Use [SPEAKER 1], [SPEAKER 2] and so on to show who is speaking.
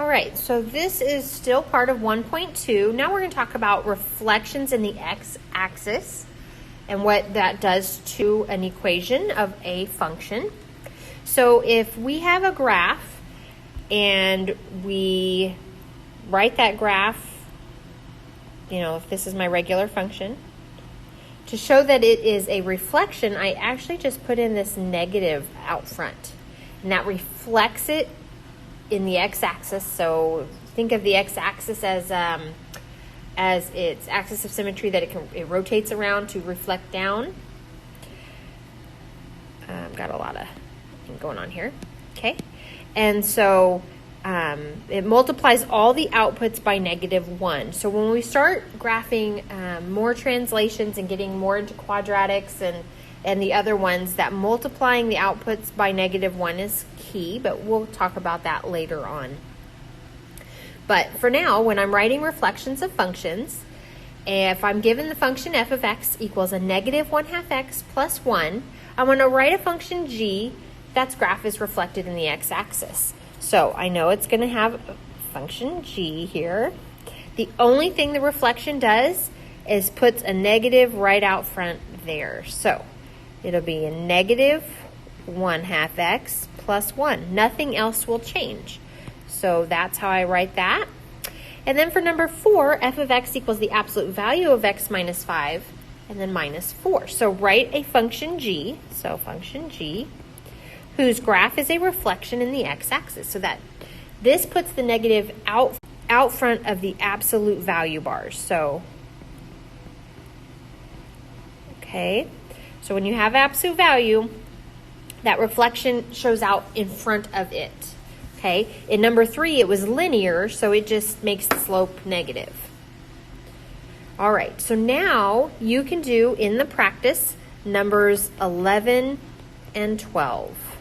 [SPEAKER 1] All right, so this is still part of 1.2. Now we're going to talk about reflections in the x-axis and what that does to an equation of a function. So if we have a graph and we write that graph, if this is my regular function, to show that it is a reflection, I actually just put in this negative out front, and that reflects it in the x-axis. So think of the x-axis as its axis of symmetry that it rotates around to reflect down. Got a lot of going on here. Okay, and so it multiplies all the outputs by -1. So when we start graphing more translations and getting more into quadratics and the other ones, that multiplying the outputs by -1 is key, but we'll talk about that later on. But for now, when I'm writing reflections of functions, if I'm given the function f of x equals a -1/2 x plus 1, I want to write a function g that's graph is reflected in the x-axis. So I know it's going to have a function g here. The only thing the reflection does is puts a negative right out front there. So it'll be a -1/2 x plus 1. Nothing else will change. So that's how I write that. And then for number 4, f of x equals the absolute value of x minus 5 and then -4. So write a function g, so function g, whose graph is a reflection in the x-axis. So that this puts the negative out front of the absolute value bars. So, okay. So when you have absolute value, that reflection shows out in front of it. Okay. In number 3, it was linear, so it just makes the slope negative. All right. So now you can do in the practice numbers 11 and 12.